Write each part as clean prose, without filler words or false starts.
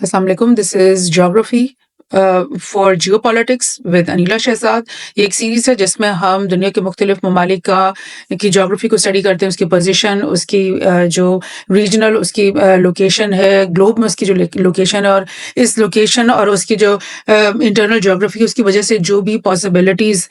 Assalamu alaikum. This is Geography for Geopolitics with Anila Shehzad. ये एक series है जिसमें हम दुनिया के मुख्तलिफ ममालिक की जोग्राफ़ी को स्टडी करते हैं, उसकी पोजीशन, उसकी जो रीजनल उसकी लोकेशन है, ग्लोब में उसकी जो लोकेशन है और इस लोकेशन और उसकी जो इंटरनल जोग्राफ़ी उसकी वजह से जो भी पॉसिबिलिटीज़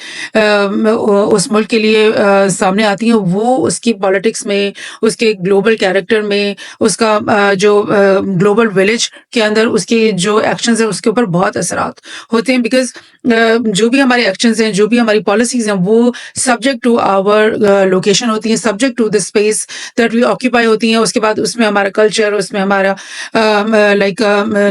उस मुल्क के लिए सामने आती हैं, वो उसकी पॉलिटिक्स में, उसके ग्लोबल कैरेक्टर में, उसका जो ग्लोबल विलेज के अंदर उसके जो एक्शंस हैं उसके ऊपर बहुत असरात होते हैं बिकॉज जो भी हमारे एक्शंस हैं, जो भी हमारी पॉलिसीज हैं, वो सब्जेक्ट टू आवर लोकेशन होती हैं, subject to the space that we occupy होती हैं। उसके बाद उसमें हमारा कल्चर, उसमें हमारा लाइक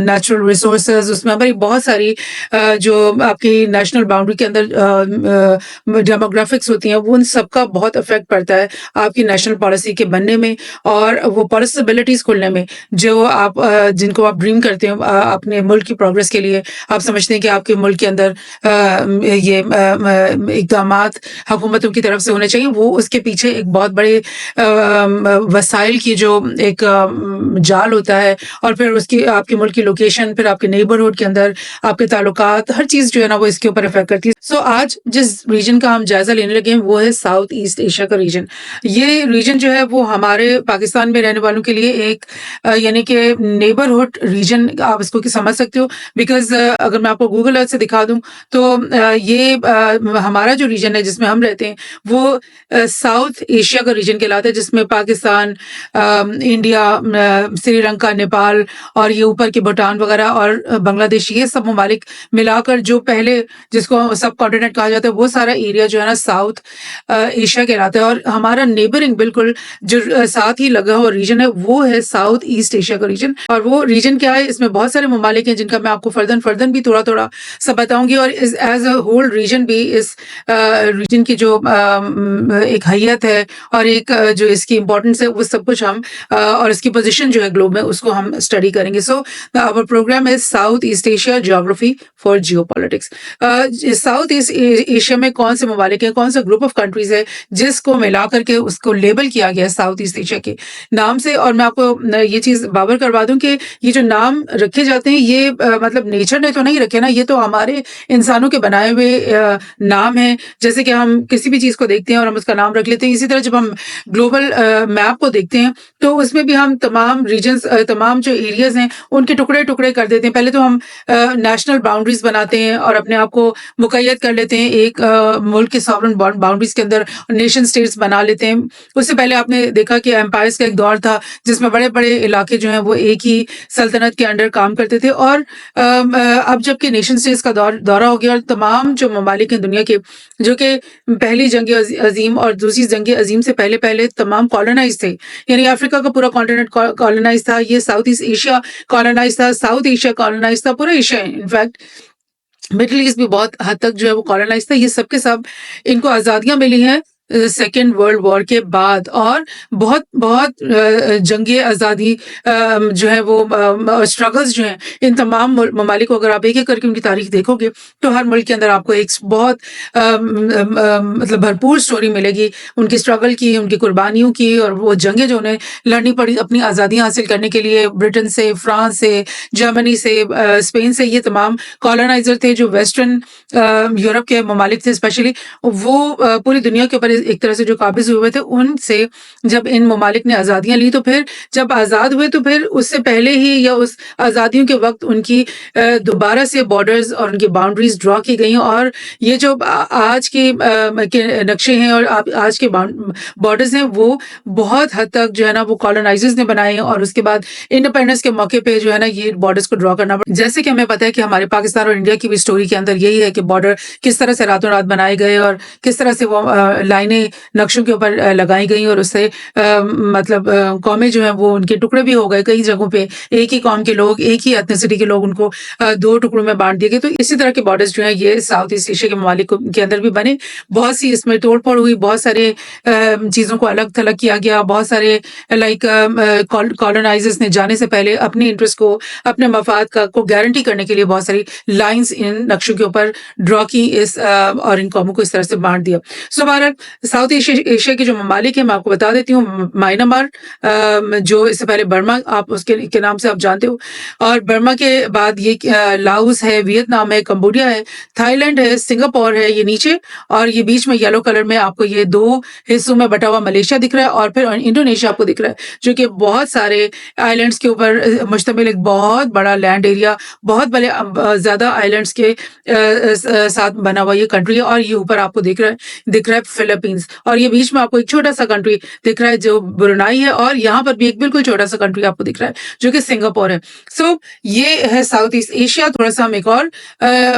नेचुरल रिसोर्सेज, उसमें हमारी बहुत सारी जो आपकी नेशनल बाउंड्री के अंदर डेमोग्राफिक्स होती हैं, वो उन सबका बहुत इफेक्ट पड़ता है आपकी नेशनल पॉलिसी के बनने में और वो पॉसिबिलिटीज खुलने में जो आप जिनको आप ड्रीम करते हैं अपने मुल्क की प्रोग्रेस के लिए। आप समझते हैं कि आपके मुल्क के अंदर ये इक़दामात हुकूमतों की तरफ से होने चाहिए, वो उसके पीछे एक बहुत बड़े वसाइल की जो एक जाल होता है और फिर उसकी आपके मुल्क की लोकेशन, फिर आपके नेबरहुड के अंदर आपके ताल्लुकात, हर चीज़ जो है ना वो इसके ऊपर इफेक्ट करती है। सो आज जिस रीजन का हम जायजा लेने लगे हैं वो है साउथ ईस्ट एशिया का रीजन। ये रीजन जो है वो हमारे पाकिस्तान में रहने वालों के लिए एक यानी कि नेबरहुड रीजन आप इसको समझ सकते हो बिकॉज अगर मैं आपको गूगल अर्थ से दिखा दूं तो ये हमारा जो रीजन है जिसमें हम रहते हैं वो साउथ एशिया का रीजन कहलाता है, जिसमें पाकिस्तान, इंडिया, श्रीलंका, नेपाल और ये ऊपर के भूटान वगैरह और बांग्लादेश, ये सब ममालिक मिलाकर जो पहले जिसको सब कॉन्टिनेंट कहा जाता है वो सारा एरिया जो है ना साउथ एशिया कहलाता है। और हमारा नेबरिंग बिल्कुल जो साथ ही लगा हुआ रीजन है वो है साउथ ईस्ट एशिया का रीजन। और वो रीजन क्या है, इसमें बहुत सारे ममालिक हैं जिनका मैं आपको फर्दन भी थोड़ा थोड़ा सब बताऊंगी और एज अ होल रीजन भी इस रीजन की जो एक हैयत है और एक जो इसकी इंपॉर्टेंस है वो सब कुछ हम और इसकी पोजीशन जो है ग्लोब में उसको हम स्टडी करेंगे। सो आवर प्रोग्राम है south east Asia geography for geopolitics. South east Asia में कौन से ममालिक हैं, कौन सा ग्रुप ऑफ कंट्रीज है जिसको मिला करके उसको लेबल किया गया है साउथ ईस्ट एशिया के नाम से। और मैं आपको ये चीज बाबर करवा दूं कि ये जो नाम रखे जाते हैं ये मतलब नेचर ने तो नहीं रखे ना, ये तो हमारे इंसानों के बनाए हुए नाम हैं। जैसे कि हम किसी भी चीज को देखते हैं और हम उसका नाम रख लेते हैं, इसी तरह जब हम ग्लोबल मैप को देखते हैं तो उसमें भी हम तमाम रीजन्स, तमाम जो एरियाज हैं उनके टुकड़े टुकड़े कर देते हैं। पहले तो हम नेशनल बाउंड्रीज बनाते हैं और अपने आप को मुकैयद कर लेते हैं एक मुल्क के सॉवरन बाउंड्रीज के अंदर, नेशन स्टेट्स बना लेते हैं। उससे पहले आपने देखा कि एम्पायर्स का एक दौर था जिसमें बड़े बड़े इलाके जो हैं वो एक ही सल्तनत के अंडर काम करते थे। और अब जबकि नेशन स्टेट्स का दौरा हो गया और तमाम जो ममालिक हैं दुनिया के जो कि पहली जंग अजीम और दूसरी जंग अजीम से पहले पहले तमाम कॉलोनाइज थे, यानी अफ्रीका का पूरा कॉन्टिनेंट कॉलोनाइज था, ये साउथ ईस्ट एशिया कॉलोनाइज था, साउथ एशिया कॉलोनाइज था, पूरा एशिया इनफैक्ट मिडिल ईस्ट भी बहुत हद तक जो है वो कॉलोनाइज था। ये सब के सब इनको आज़ादियां मिली हैं सेकेंड वर्ल्ड वॉर के बाद और बहुत बहुत जंगे आज़ादी जो है वो स्ट्रगल्स जो हैं इन तमाम ममालिक को अगर आप एक एक करके उनकी तारीख देखोगे तो हर मुल्क के अंदर आपको एक बहुत मतलब भरपूर स्टोरी मिलेगी उनकी स्ट्रगल की, उनकी कुर्बानियों की और वो जंगें जो उन्हें लड़नी पड़ी अपनी आज़ादियाँ हासिल करने के लिए। ब्रिटेन से, फ्रांस से, जर्मनी से, स्पेन से, ये तमाम कॉलोनाइजर थे जो वेस्टर्न यूरोप के ममालिक थे स्पेशली, वो पूरी दुनिया के ऊपर एक तरह से जो काबिज हुए थे। उनसे जब इन ममालिक ने आज़ादियाँ ली तो फिर जब आज़ाद हुए तो फिर उससे पहले ही या उस आज़ादियों के वक्त उनकी दोबारा से बॉर्डर्स और उनकी बाउंड्रीज ड्रॉ की गई। और ये जो आज के नक्शे हैं और आज के बॉर्डर्स हैं वो बहुत हद तक जो है ना वो कॉलोनाइजर्स ने बनाए हैं और उसके बाद इंडिपेंडेंस के मौके पे जो है ना ये बॉर्डर्स को ड्रॉ करना पड़ा। जैसे कि हमें पता है कि हमारे पाकिस्तान और इंडिया की भी स्टोरी के अंदर यही है कि बॉर्डर किस तरह से रातों रात बनाए गए और किस तरह से वो लाइनें नक्शों के ऊपर लगाई गई और उससे मतलब कौमें जो हैं वो उनके टुकड़े भी हो गए। कई जगहों पे एक ही कौम के लोग, एक ही एथनिसिटी के लोग, उनको दो टुकड़ों में बांट दिए गए। तो इसी तरह के बॉर्डर्स जो हैं ये साउथ ईस्ट एशिया के ममालिक के अंदर भी बने। बहुत सी इसमें तोड़ फोड़ हुई, बहुत सारे चीज़ों को अलग थलग किया गया, बहुत सारे लाइक कॉलोनाइजर्स ने जाने से पहले अपने इंटरेस्ट को, अपने मफाद को गारंटी करने के लिए बहुत सारी लाइंस इन नक्शों के ऊपर ड्रॉ की इस और इन कौमों को इस तरह से बांट दिया। सो भारत साउथ एशिया के जो ममालिक हैं मैं आपको बता देती हूँ। म्यांमार, जो इससे पहले बर्मा आप उसके के नाम से आप जानते हो, और बर्मा के बाद ये लाओस है, वियतनाम है, कंबोडिया है, थाईलैंड है, सिंगापुर है ये नीचे, और ये बीच में येलो कलर में आपको ये 2 हिस्सों में बँटा हुआ मलेशिया दिख रहा है, और फिर इंडोनेशिया आपको दिख रहा है, जो कि बहुत सारे आइलैंड्स के ऊपर मुश्तमिल एक बहुत बड़ा लैंड एरिया, बहुत बड़े ज़्यादा आइलैंड्स के साथ बना हुआ ये कंट्री है। और ये ऊपर आपको दिख रहा है फिलीपींस, और ये बीच में आपको एक छोटा-सा कंट्री दिख रहा है जो ब्रुनाई है, और यहाँ पर भी एक बिल्कुल छोटा-सा कंट्री आपको दिख रहा है जो कि सिंगापुर है। सो ये है साउथ ईस्ट एशिया। थोड़ा-सा हम एक और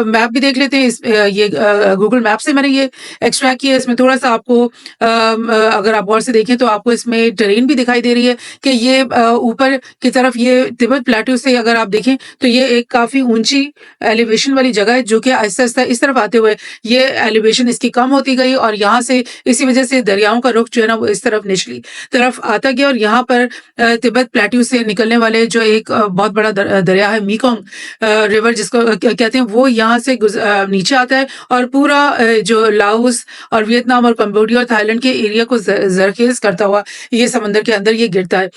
मैप भी देख लेते हैं। ये गूगल मैप से मैंने ये एक्सट्रैक्ट किया है। इसमें थोड़ा-सा आपको अगर आप गौर से देखें तो आपको इसमें टेरेन भी दिखाई दे रही है कि ये ऊपर की तरफ ये तिब्बत प्लेट्यू से अगर आप देखें तो ये एक काफ़ी ऊँची एलिवेशन वाली जगह है, जो कि आहिस्ता-आहिस्ता इस तरफ आते हुए ये एलिवेशन इसकी कम होती गई, और यहाँ से इसी वजह से दरियाओं का रुख जो है ना वो इस तरफ निचली तरफ आता गया, और यहाँ पर तिब्बत प्लेट्यू से निकलने वाले जो एक बहुत बड़ा दरिया है मेकोंग रिवर जिसको कहते हैं, वो यहाँ से नीचे आता है, और पूरा जो लाओस और वियतनाम और कंबोडिया और थाईलैंड के एरिया को जरखेज करता हुआ ये समंदर के अंदर ये गिरता है।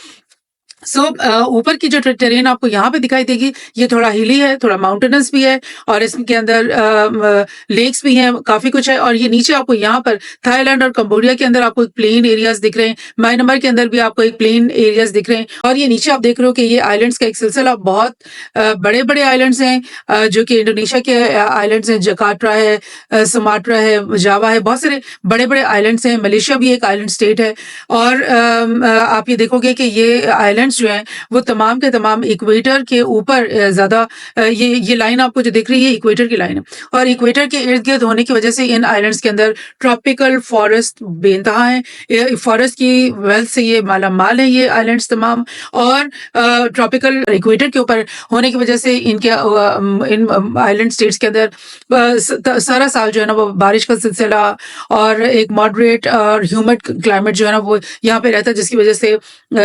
सो ऊपर की जो टेरेन आपको यहाँ पे दिखाई देगी ये थोड़ा हिली है, थोड़ा माउंटेनस भी है, और इसके अंदर लेक्स भी हैं, काफ़ी कुछ है। और ये नीचे आपको यहाँ पर थाईलैंड और कंबोडिया के अंदर आपको एक प्लेन एरियाज दिख रहे हैं, म्यांमार के अंदर भी आपको एक प्लेन एरियाज दिख रहे हैं, और ये नीचे आप देख रहे हो कि ये आइलैंड्स का एक सिलसिला बहुत बड़े-बड़े आइलैंड्स हैं, जो कि इंडोनेशिया के आइलैंड्स हैं, जकार्ता है, सुमात्रा है, जावा है, बहुत सारे बड़े-बड़े आइलैंड्स हैं। मलेशिया भी एक आइलैंड स्टेट है, और आप ये देखोगे कि ये आइलैंड्स जो हैं वो तमाम के तमाम इक्वेटर के ऊपर ज़्यादा ये लाइन आपको जो दिख रही है इक्वेटर की लाइन है, और इक्वेटर के इर्द-गिर्द होने की वजह से इन आइलैंड्स के अंदर ट्रॉपिकल फॉरेस्ट बेनतहा हैं। ये फॉरेस्ट की वेल्थ से ये माला-माल है ये आइलैंड्स तमाम, और ट्रॉपिकल इक्वेटर के ऊपर होने की वजह से इनके इन आइलैंड स्टेट्स के अंदर सारा साल जो है ना वो बारिश का सिलसिला और एक मॉडरेट और ह्यूमिड क्लाइमेट जो है ना वो यहाँ पे रहता है, जिसकी वजह से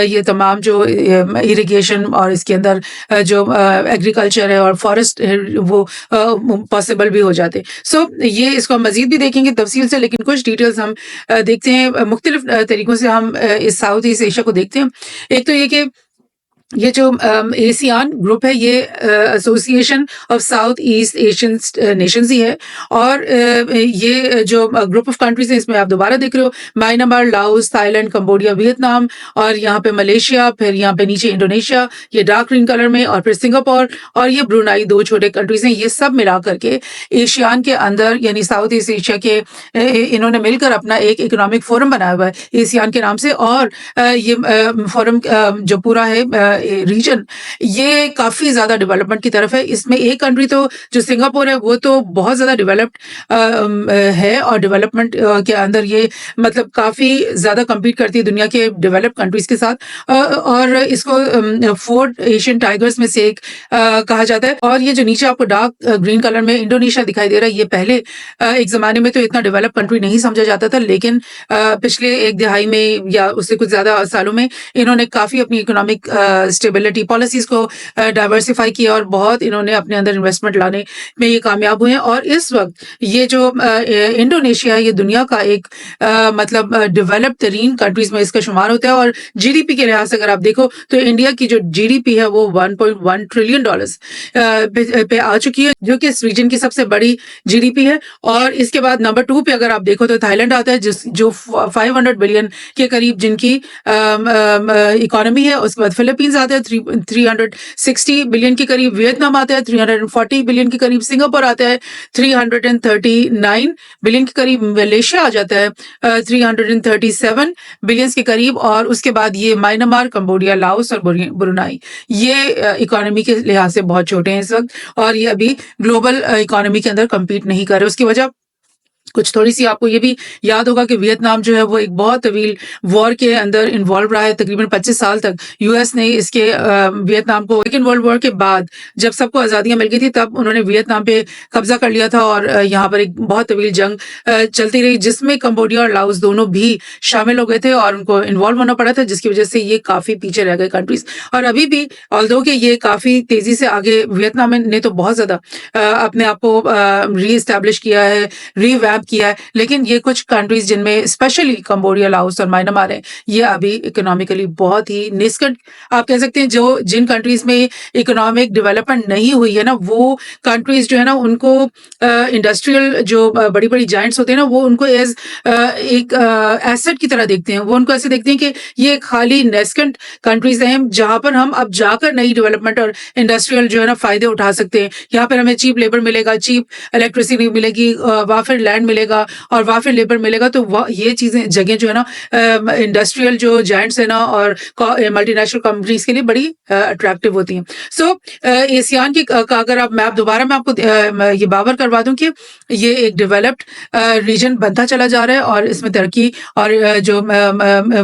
ये तमाम जो इरिगेशन और इसके अंदर जो एग्रीकल्चर है और फॉरेस्ट है वो पॉसिबल भी हो जाते हैं। सो ये इसको हम मज़ीद भी देखेंगे तफसील से, लेकिन कुछ डिटेल्स हम देखते हैं मुख्तलिफ तरीक़ों से हम इस साउथ ईस्ट एशिया को देखते हैं। एक तो ये कि ये जो एसियान ग्रुप है ये association of south east Asian nations ही है, और ये जो ग्रुप ऑफ कंट्रीज हैं इसमें आप दोबारा देख रहे हो Myanmar, Laos, Thailand, Cambodia, Vietnam, और यहाँ पे मलेशिया, फिर यहाँ पे नीचे इंडोनेशिया ये डार्क ग्रीन कलर में, और फिर सिंगापुर और ये ब्रुनाई, 2 छोटे कंट्रीज हैं। ये सब मिला करके एशियान के अंदर यानी साउथ ईस्ट एशिया के इन्होंने मिलकर अपना एक इकोनॉमिक फोरम बनाया हुआ है एशियान के नाम से, और ये फोरम जो पूरा है रीजन ये काफ़ी ज़्यादा डेवलपमेंट की तरफ है। इसमें एक कंट्री तो जो सिंगापुर है वो तो बहुत ज़्यादा डेवलप्ड है, और डेवलपमेंट के अंदर ये मतलब काफ़ी ज़्यादा कम्पीट करती है दुनिया के डेवलप्ड कंट्रीज़ के साथ, और इसको 4 एशियन टाइगर्स में से एक कहा जाता है। और ये जो नीचे आपको डार्क ग्रीन कलर में इंडोनेशिया दिखाई दे रहा है, ये पहले एक ज़माने में तो इतना डेवलप कंट्री नहीं समझा जाता था, लेकिन पिछले 1 दिहाई में या उससे कुछ ज़्यादा सालों में इन्होंने काफ़ी अपनी इकोनॉमिक स्टेबिलिटी पॉलिसीज़ को डाइवर्सिफाई किया, और बहुत इन्होंने अपने अंदर इन्वेस्टमेंट लाने में ये कामयाब हुए हैं। और इस वक्त ये जो इंडोनेशिया है ये दुनिया का एक मतलब डेवलप्ड तरीन कंट्रीज़ में इसका शुमार होता है, और जीडीपी के लिहाज से अगर आप देखो तो इंडिया की जो जीडीपी है वो $1.1 ट्रिलियन पे आ चुकी है, जो कि इस रीजन की सबसे बड़ी जीडीपी है। और इसके बाद नंबर 2 पे अगर आप देखो तो थाईलैंड आता है जो 500 बिलियन के करीब जिनकी इकोनॉमी है। उसके बाद फिलीपींस आता है 360 बिलियन के करीब, वियतनाम आता है 340 बिलियन के करीब, सिंगापुर आता है 339 बिलियन के करीब, मलेशिया आ जाता है 337 बिलियन के करीब, और उसके बाद ये म्यांमार, कंबोडिया, लाओस और ब्रुनाई ये इकोनॉमी के लिहाज से बहुत छोटे हैं इस वक्त, और ये अभी ग्लोबल इकोनॉमी के अंदर कम्पीट नहीं कर रहे। उसकी वजह कुछ थोड़ी-सी आपको ये भी याद होगा कि वियतनाम जो है वो एक बहुत तवील वॉर के अंदर इन्वॉल्व रहा है, तकरीबन 25 साल तक। यूएस ने इसके वियतनाम को सेकंड वर्ल्ड वॉर के बाद जब सबको आज़ादियाँ मिल गई थी तब उन्होंने वियतनाम पे कब्जा कर लिया था, और यहाँ पर एक बहुत तवील जंग चलती रही, जिसमें कंबोडिया और लाओस दोनों भी शामिल हो गए थे और उनको इन्वॉल्व होना पड़ा था, जिसकी वजह से ये काफ़ी पीछे रह गए कंट्रीज़। और अभी भी ऑल्दो कि ये काफ़ी तेज़ी से आगे वियतनाम ने तो बहुत ज़्यादा अपने आप को रीएस्टैब्लिश किया है, रिवैम्प डेवलप किया है, लेकिन ये कुछ कंट्रीज़ जिनमें स्पेशली कंबोडिया, लाओस और म्यांमार हैं, ये अभी इकोनॉमिकली बहुत ही निस्कट आप कह सकते हैं। जो जिन कंट्रीज़ में इकोनॉमिक डेवलपमेंट नहीं हुई है ना, वो कंट्रीज़ जो है ना उनको इंडस्ट्रियल जो बड़ी-बड़ी जायंट्स होते हैं ना, वो उनको एक एसेट की तरह देखते हैं। वो उनको ऐसे देखते हैं कि ये खाली नेस्केंट कंट्रीज़ हैं, जहाँ पर हम अब जाकर नई डेवलपमेंट और इंडस्ट्रियल जो है ना फ़ायदे उठा सकते हैं। यहाँ पर हमें चीप लेबर मिलेगा, चीप इलेक्ट्रिसिटी मिलेगी, वहाँ फिर लैंड मिलेगा और वहाँ फिर लेबर मिलेगा। तो वह ये चीज़ें जगह जो है ना इंडस्ट्रियल जो जायंट्स हैं ना और मल्टीनेशनल कंपनीज़ के लिए बड़ी अट्रैक्टिव होती हैं। सो एशियान की का अगर आप मैप दोबारा मैं आपको ये बावर करवा दूँ कि ये एक डेवलप्ड रीजन बनता चला जा रहा है और इसमें तरक्की और जो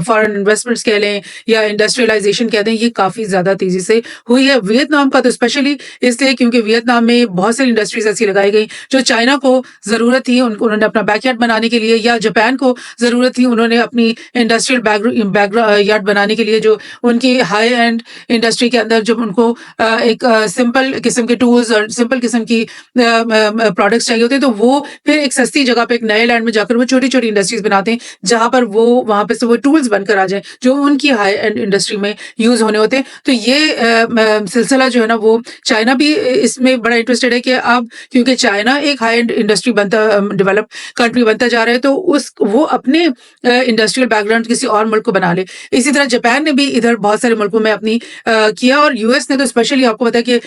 फॉरेन इन्वेस्टमेंट्स कह लें या इंडस्ट्रियलाइजेशन कह दें, ये काफ़ी ज़्यादा तेज़ी से हुई है। वियतनाम का तो स्पेशली इसलिए क्योंकि वियतनाम में बहुत सारी इंडस्ट्रीज़ ऐसी लगाई गई जो चाइना को ज़रूरत थी, उन्होंने अपना बैकयार्ड बनाने के लिए, या जापान को ज़रूरत थी, उन्होंने अपनी इंडस्ट्रियल बैकयार्ड बनाने के लिए, जो उनकी हाई एंड इंडस्ट्री के अंदर जब उनको एक सिंपल किस्म के टूल्स और सिंपल किस्म की प्रोडक्ट्स चाहिए होते हैं, तो वो फिर एक सस्ती जगह पे एक नए लैंड में जाकर वो छोटी-छोटी इंडस्ट्रीज़ बनाते हैं, जहाँ पर वो वहाँ पे से वो टूल्स बनकर आ जाएँ, जो उनकी हाई एंड इंडस्ट्री में यूज़ होने होते हैं। तो ये सिलसिला जो है ना, वो चाइना भी इसमें बड़ा इंटरेस्टेड है कि अब क्योंकि चाइना एक हाई एंड इंडस्ट्री बनता डेवलप कंट्री बनता जा रहा है, तो वो अपने इंडस्ट्रियल बैकग्राउंड किसी और मुल्क को बना ले। इसी तरह जापान ने भी इधर बहुत सारे मुल्कों में अपनी किया, और यूएस ने तो स्पेशली आपको पता है कि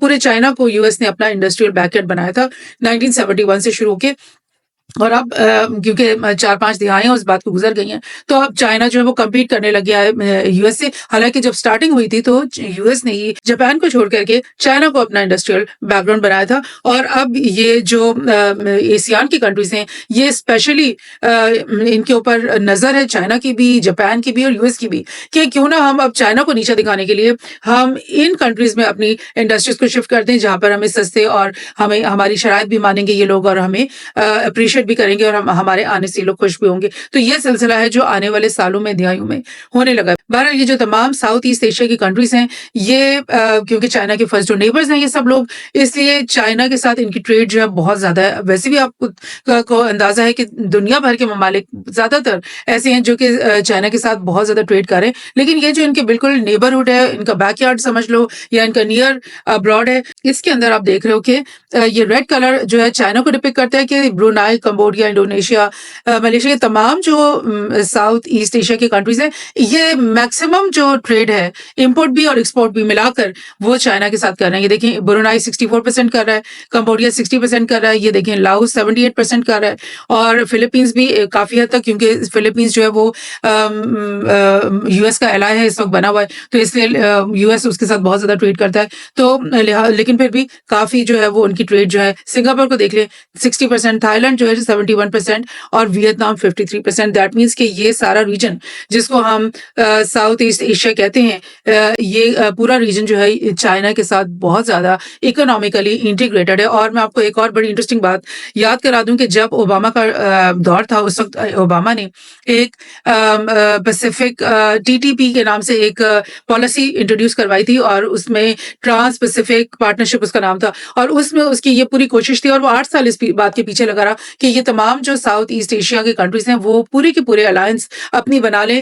पूरे चाइना को यूएस ने अपना इंडस्ट्रियल बैकयार्ड बनाया था 1971 से शुरू होके। और अब क्योंकि 4-5 दिहाइयाँ उस बात को गुज़र गई हैं, तो अब चाइना जो है वो कम्पीट करने लग गया है यूएस से। हालाँकि जब स्टार्टिंग हुई थी तो यूएस ने ही जापान को छोड़ कर के चाइना को अपना इंडस्ट्रियल बैकग्राउंड बनाया था। और अब ये जो एशियान की कंट्रीज़ हैं, ये स्पेशली इनके ऊपर नज़र है, चाइना की भी, जापान की भी और यूएस की भी, कि क्यों ना हम अब चाइना को नीचा दिखाने के लिए हम इन कंट्रीज़ में अपनी इंडस्ट्रीज़ को शिफ्ट कर दें, जहाँ पर हमें सस्ते और हमें हमारी शराइत भी मानेंगे ये लोग और हमें अप्रिशिएट भी करेंगे और हमारे आने से लोग खुश भी होंगे। तो ये सिलसिला है जो आने वाले सालों में, दिहाइयों में होने लगा है। बहरहाल ये जो तमाम साउथ ईस्ट एशिया की कंट्रीज़ हैं, ये क्योंकि चाइना के फर्स्ट डोर नेबर्स हैं ये सब लोग, इसलिए चाइना के साथ इनकी ट्रेड जो है बहुत ज़्यादा है। वैसे भी आपको को अंदाज़ा है कि दुनिया भर के ममालिक ज़्यादातर ऐसे हैं जो कि चाइना के साथ बहुत ज़्यादा ट्रेड कर रहे हैं। लेकिन ये जो इनके बिल्कुल नेबरहुड है, इनका बैकयार्ड समझ लो या इनका नियर अब्रॉड है, इसके अंदर आप देख रहे हो कि ये रेड कलर जो है चाइना को डिपिक्ट करता है कि ब्रुनाई, कंबोडिया, इंडोनेशिया, मलेशिया, के तमाम जो साउथ ईस्ट एशिया की कंट्रीज़ हैं, ये मैक्सिमम जो ट्रेड है, इंपोर्ट भी और एक्सपोर्ट भी मिलाकर वो चाइना के साथ कर रहे हैं। ये देखें ब्रुनाई 64% कर रहा है, कंबोडिया 60% कर रहा है, ये देखें लाओस 78% कर रहा है, और फिलीपींस भी काफ़ी हद तक, क्योंकि फिलीपींस जो है वो यूएस का एलाय है, इस वक्त बना हुआ है, तो इसलिए यूएस उसके साथ बहुत ज़्यादा ट्रेड करता है। तो लेकिन फिर भी काफ़ी जो है वो उनकी ट्रेड जो है, सिंगापुर को देख लें 60%, थाईलैंड जो है 71% और वियतनाम 53%। दैट मीन्स कि ये सारा रीजन जिसको हम साउथ ईस्ट एशिया कहते हैं, ये पूरा रीजन जो है चाइना के साथ बहुत ज़्यादा इकोनॉमिकली इंटीग्रेटेड है। और मैं आपको एक और बड़ी इंटरेस्टिंग बात याद करा दूं कि जब ओबामा का दौर था, उस वक्त ओबामा ने एक पैसिफिक टीटीपी के नाम से एक पॉलिसी इंट्रोड्यूस करवाई थी, और उसमें ट्रांस पैसिफिक पार्टनरशिप उसका नाम था, और उसमें उसकी ये पूरी कोशिश थी, और वो 8 साल इस बात के पीछे लगा रहा कि ये तमाम जो साउथ ईस्ट एशिया के कंट्रीज हैं वो पूरे के पूरे अलायंस अपनी बना लें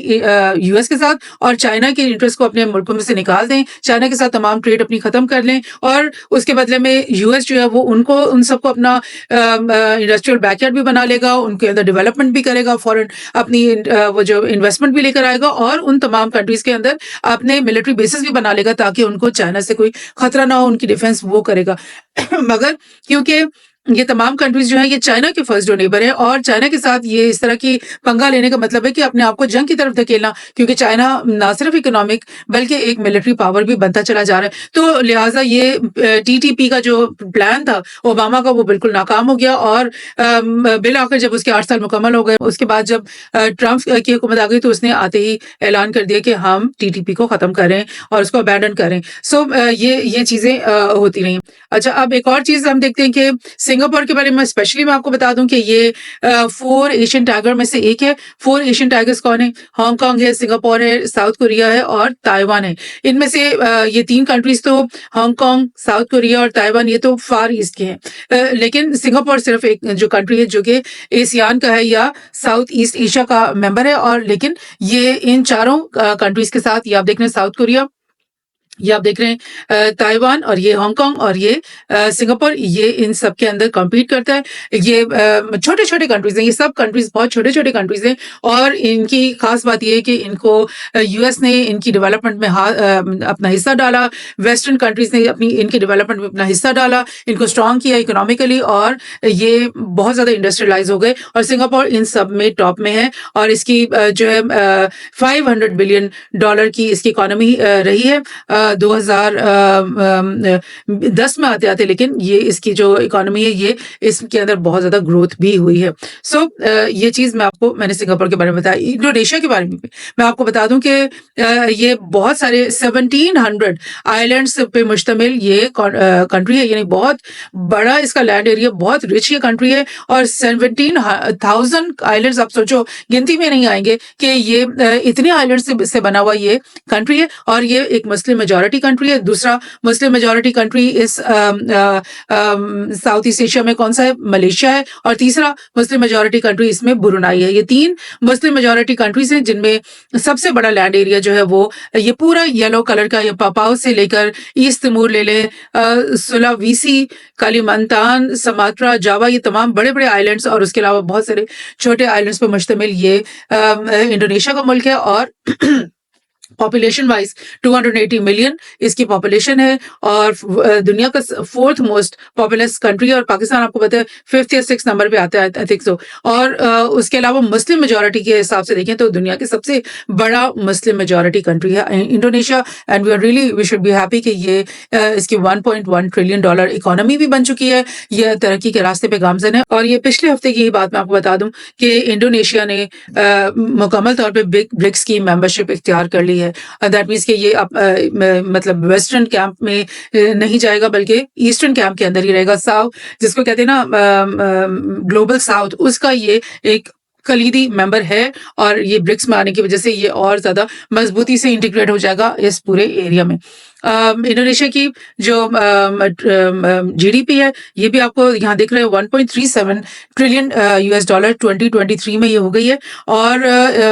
यूएस के साथ, और चाइना के इंटरेस्ट को अपने मुल्कों में से निकाल दें, चाइना के साथ तमाम ट्रेड अपनी खत्म कर लें, और उसके बदले में यूएस जो है वो उन सबको अपना इंडस्ट्रियल बैकयार्ड भी बना लेगा, उनके अंदर डेवलपमेंट भी करेगा, फॉरेन अपनी वो जो इन्वेस्टमेंट भी लेकर आएगा, और उन तमाम कंट्रीज के अंदर अपने मिलिट्री बेसिस भी बना लेगा ताकि उनको चाइना से कोई खतरा ना हो, उनकी डिफेंस वो करेगा। मगर क्योंकि ये तमाम कंट्रीज जो है ये चाइना के फर्स्ट डोर नेबर है, और चाइना के साथ ये इस तरह की पंगा लेने का मतलब है कि अपने आप को जंग की तरफ धकेलना, क्योंकि चाइना ना सिर्फ इकोनॉमिक बल्कि एक मिलिट्री पावर भी बनता चला जा रहा है। तो लिहाजा ये टीटीपी का जो प्लान था ओबामा का, वो बिल्कुल नाकाम हो गया, और बिल आकर जब उसके 8 साल मुकम्मल हो गए, उसके बाद जब ट्रंप की हुकूमत आ गई तो उसने आते ही ऐलान कर दिया कि हम टीटीपी को ख़त्म करें और उसको अबैंडन करें। सो ये चीज़ें होती रहीं। अच्छा, अब एक और चीज़ हम देखते हैं कि सिंगापुर के बारे में स्पेशली मैं आपको बता दूँ कि ये 4 एशियन टाइगर में से एक है। 4 एशियन टाइगर्स कौन है? हांगकांग है, सिंगापुर है, साउथ कोरिया है और ताइवान है। इनमें से ये 3 कंट्रीज़ तो हांगकांग, साउथ कोरिया और ताइवान ये तो फार ईस्ट के हैं। लेकिन सिंगापुर सिर्फ़ एक जो कंट्री है जो कि एशियान का है या साउथ ईस्ट एशिया का मेंबर है और लेकिन ये इन चारों कंट्रीज़ के साथ ये आप देख रहे हैं साउथ कोरिया, ये आप देख रहे हैं ताइवान और ये हांगकांग और ये सिंगापुर, ये इन सब के अंदर कॉम्पीट करता है। ये छोटे-छोटे कंट्रीज़ हैं, ये सब कंट्रीज़ बहुत छोटे-छोटे कंट्रीज़ हैं और इनकी ख़ास बात ये है कि इनको यूएस ने इनकी डेवलपमेंट में अपना हिस्सा डाला, वेस्टर्न कंट्रीज़ ने अपनी इनकी डेवलपमेंट में अपना हिस्सा डाला, इनको स्ट्रॉन्ग किया इकोनॉमिकली और ये बहुत ज़्यादा इंडस्ट्रियलाइज़ हो गए और सिंगापुर इन सब में टॉप में है और इसकी जो है $500 बिलियन की इसकी इकोनॉमी रही है 2010 में आते-आते, लेकिन ये इसकी जो इकोनॉमी है ये इसके अंदर बहुत ज़्यादा ग्रोथ भी हुई है। सो ये चीज़ मैंने सिंगापुर के बारे में बताया। इंडोनेशिया के बारे में भी मैं आपको बता दूँ कि ये बहुत सारे 1700 आइलैंड्स पे मुश्तमिल ये कंट्री है, यानी बहुत बड़ा इसका लैंड एरिया, बहुत रिच ये कंट्री है और 17,000 आइलैंड्स आप सोचो गिनती में नहीं आएँगे कि ये इतने आइलैंड्स से बना हुआ ये कंट्री है और ये एक मुस्लिम मेजॉरिटी कंट्री है। दूसरा मुस्लिम मेजॉरिटी कंट्री इस साउथ ईस्ट एशिया में कौन सा है? मलेशिया है और तीसरा मुस्लिम मेजॉरिटी कंट्री इसमें ब्रुनाई है। ये 3 मुस्लिम मेजॉरिटी कंट्रीज़ हैं जिनमें सबसे बड़ा लैंड एरिया जो है वो ये पूरा येलो कलर का, ये पापाउ से लेकर ईस्ट तिमोर ले लें, सुलावेसी, कालिमांतान, सुमात्रा, जावा, ये तमाम बड़े-बड़े आइलैंड्स और उसके अलावा बहुत सारे छोटे आइलैंड्स पे मुश्तमिल ये इंडोनेशिया का मुल्क है और पॉपुलेशन वाइज 280 मिलियन इसकी पॉपुलेशन है और दुनिया का 4th मोस्ट पॉपुलस कंट्री है और पाकिस्तान आपको पता है 5th या 6th नंबर पे आता है, आई थिंक सो। और उसके अलावा मुस्लिम मेजॉरिटी के हिसाब से देखें तो दुनिया की सबसे बड़ा मुस्लिम मेजॉरिटी कंट्री है Indonesia and we should be happy कि ये इसकी $1.1 ट्रिलियन इकोनॉमी भी बन चुकी है, ये तरक्की के रास्ते पे गामजन है। और ये पिछले हफ्ते की ही बात मैं आपको बता दूं कि इंडोनेशिया ने मुकम्मल तौर पे ब्रिक्स की मेंबरशिप इख्तियार कर ली है। दैट मीन्स कि ये मतलब वेस्टर्न कैंप में नहीं जाएगा बल्कि ईस्टर्न कैंप के अंदर ही रहेगा। साउथ जिसको कहते हैं ना ग्लोबल साउथ, उसका ये एक कलीदी मेंबर है और ये ब्रिक्स में आने की वजह से ये और ज़्यादा मजबूती से इंटीग्रेट हो जाएगा इस पूरे एरिया में। इंडोनेशिया की जो जीडीपी है ये भी आपको यहाँ दिख रहा है 1.37 ट्रिलियन $, 2023 में ये हो गई है और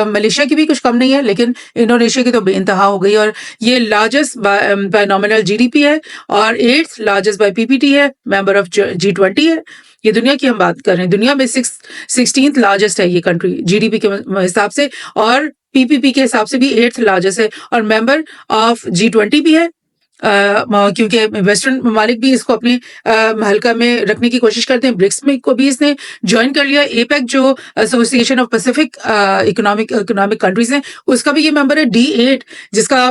मलेशिया की भी कुछ कम नहीं है, लेकिन इंडोनेशिया की तो बेइंतहा हो गई और ये लार्जेस्ट बाय नॉमिनल जीडीपी है और 8th लार्जेस्ट बाय पीपीटी है, मेंबर ऑफ G20 है। ये दुनिया की हम बात कर रहे हैं, दुनिया में 16th लार्जेस्ट है ये कंट्री जीडीपी के हिसाब से और पीपीपी के हिसाब से भी 8th लार्जेस्ट है और मेंबर ऑफ G20 भी है। क्योंकि वेस्टर्न ममालिक भी इसको अपने हल्का में रखने की कोशिश करते हैं। ब्रिक्स में को भी इसने ज्वाइन कर लिया। एपेक जो association of Pacific economic countries हैं उसका भी ये मेंबर है। D8 जिसका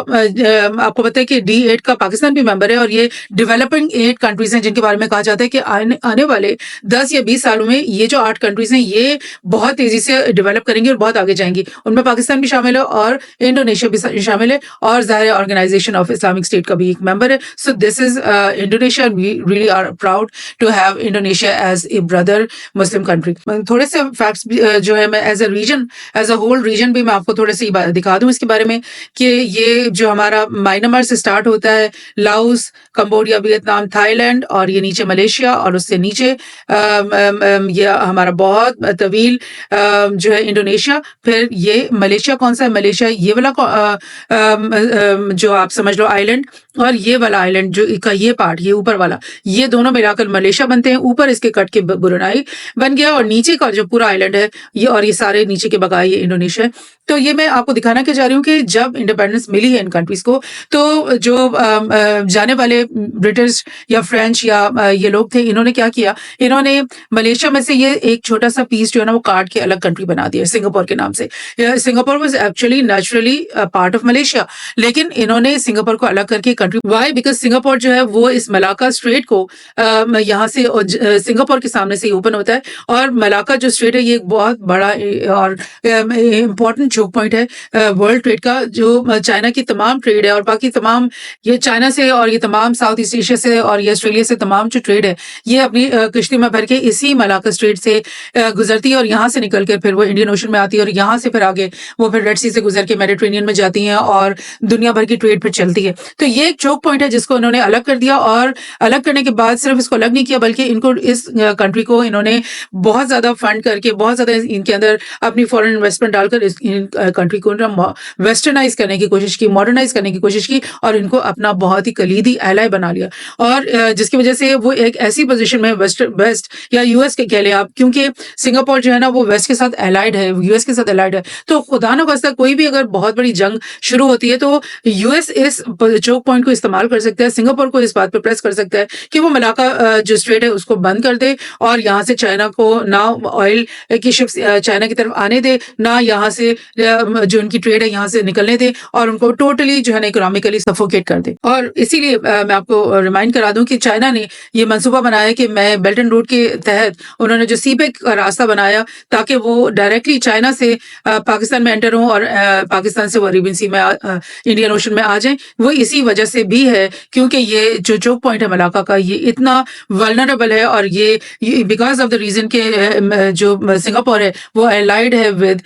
आपको पता है कि D8 का पाकिस्तान भी मेंबर है और ये डेवलपिंग 8 कंट्रीज हैं जिनके बारे में कहा जाता है कि आने वाले 10 या 20 सालों में ये जो 8 कंट्रीज हैं ये बहुत तेजी से डेवलप करेंगी और बहुत आगे जाएंगी। उनमें पाकिस्तान भी शामिल है और इंडोनेशिया भी शामिल है और ज़ाहिर ऑर्गेनाइजेशन ऑफ इस्लामिक स्टेट का भी एक मेंबर है। So this is Indonesia, we really are proud to have Indonesia as a brother Muslim country. थोड़े से फैक्ट्स जो है मैं एज अ होल रीजन भी मैं आपको थोड़े से दिखा दूं इसके बारे में कि ये जो हमारा म्यांमार से स्टार्ट होता है, लाओस, कंबोडिया, वियतनाम, थाईलैंड और ये नीचे मलेशिया और उससे नीचे ये हमारा बहुत तवील जो है इंडोनेशिया। फिर ये मलेशिया कौन सा है? मलेशिया ये वाला जो आप समझ लो आइलैंड और ये वाला आइलैंड जो का ये पार्ट, ये ऊपर वाला, ये दोनों मिलाकर मलेशिया बनते हैं। ऊपर इसके कट के ब्रुनाई बन गया और नीचे का जो पूरा आइलैंड है ये और ये सारे नीचे के बकाए ये इंडोनेशिया है। तो ये मैं आपको दिखाना क्या चाह रही हूँ कि जब इंडिपेंडेंस मिली है इन कंट्रीज को तो जो जाने वाले ब्रिटिश या फ्रेंच या ये लोग थे, इन्होंने क्या किया, इन्होंने मलेशिया में से ये एक छोटा सा पीस जो है ना वो काट के अलग कंट्री बना दिया सिंगापुर के नाम से। Singapore was actually naturally part of Malaysia, लेकिन इन्होंने सिंगापुर को अलग करके country country. Why? Because Singapore जो है वो इस मलाक्का स्ट्रेट को यहाँ से सिंगापुर के सामने से ही ओपन होता है और मलाक्का जो स्ट्रेट है ये एक बहुत बड़ा और इम्पोर्टेंट choke पॉइंट है वर्ल्ड ट्रेड का, जो चाइना की तमाम ट्रेड है और बाकी तमाम ये चाइना से और ये तमाम साउथ ईस्ट एशिया से और ये ऑस्ट्रेलिया से तमाम जो ट्रेड है ये अपनी किश्ती में भर के इसी मलाक्का स्ट्रेट से गुजरती है और यहाँ से निकल के फिर वो इंडियन ओशन में आती है और यहाँ से फिर आगे वो फिर रेड सी से गुजर के मेडिटेरेनियन में जाती हैं और दुनिया भर की ट्रेड फिर चलती है। तो ये एक चोक पॉइंट है जिसको उन्होंने अलग कर दिया और अलग करने के बाद सिर्फ इसको अलग नहीं किया बल्कि इनको इस कंट्री को इन्होंने बहुत ज़्यादा फंड करके बहुत ज़्यादा इनके अंदर अपनी फॉरेन इन्वेस्टमेंट डालकर इस कंट्री को वेस्टर्नाइज करने की कोशिश की, मॉडर्नाइज करने की कोशिश की और इनको अपना बहुत ही कलीदी एलाय बना लिया और जिसकी वजह से वो एक ऐसी पोजीशन में वेस्ट या यूएस के कह लें आप, क्योंकि सिंगापुर जो है ना वो वेस्ट के साथ एलाइड है, यूएस के साथ एलाइड है, तो खुदा न खास्ता कोई भी अगर बहुत बड़ी जंग शुरू होती है तो यूएस इस चोक पॉइंट को इस्तेमाल कर सकता है, सिंगापुर को इस बात पर प्रेस कर सकता है कि वो मलाक्का जो स्ट्रेट है उसको बंद कर दे और यहाँ से चाइना को ना ऑयल की शिप्स चाइना की तरफ आने दे, ना यहाँ से जो उनकी ट्रेड है यहाँ से निकलने दे और उनको टोटली जो है ना इकोनॉमिकली सफोकेट कर दे। और इसीलिए मैं आपको रिमाइंड करा दूं कि चाइना ने ये मंसूबा बनाया कि मैं बेल्ट एंड रोड के तहत उन्होंने जो सीपेक का रास्ता बनाया ताकि वो डायरेक्टली चाइना से पाकिस्तान में एंटर हों और पाकिस्तान से वो अरेबियन सी में इंडियन ओशन में आ जाएं। वो इसी वजह से भी है क्योंकि ये जो चोक पॉइंट है मलाक्का का ये इतना वल्नरेबल है और ये बिकॉज ऑफ द रीजन के जो सिंगापुर है वो एलाइड है विद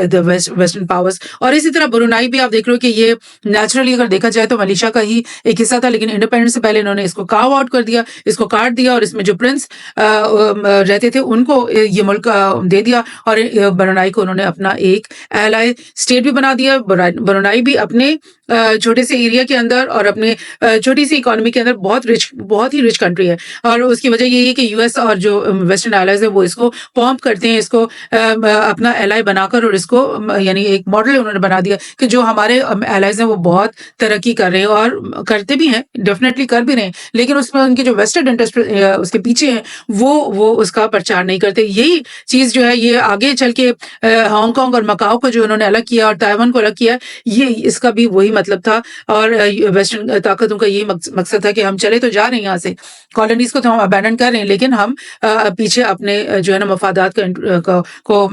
द वेस्टर्न पावर्स। और इसी तरह ब्रुनाई भी आप देख रहे हो कि ये नेचुरली अगर देखा जाए तो मलेशिया का ही एक हिस्सा था, लेकिन इंडिपेंडेंस से पहले इन्होंने इसको कार्व आउट कर दिया, इसको काट दिया और इसमें जो प्रिंस रहते थे उनको ये मुल्क दे दिया और ब्रुनाई को उन्होंने अपना एक एलाई स्टेट भी बना दिया। ब्रुनाई भी अपने छोटे से एरिया के अंदर और अपने छोटी सी इकोनॉमी के अंदर बहुत ही रिच कंट्री है और उसकी वजह यही है कि यूएस और जो वेस्टर्न एलाइज है वो इसको पॉम्प करते हैं, इसको अपना एलाई बनाकर और इसको यानी एक मॉडल उन्होंने बना दिया कि जो हमारे एलाइज हैं वो बहुत तरक्की कर रहे हैं और करते भी हैं, डेफिनेटली कर भी रहे हैं, लेकिन उसमें उनके जो वेस्टेड इंटरेस्ट उसके पीछे हैं वो उसका प्रचार नहीं करते। यही चीज़ जो है ये आगे चल के हांगकांग और मकाओ को जो उन्होंने अलग किया और ताइवान को अलग किया, ये इसका भी वही मतलब था और वेस्टर्न ताकतों का यही मकसद था कि हम चले तो जा रहे हैं यहाँ से, कॉलोनीज को तो हम अबैंडन कर रहे हैं, लेकिन हम पीछे अपने जो है ना मफादात को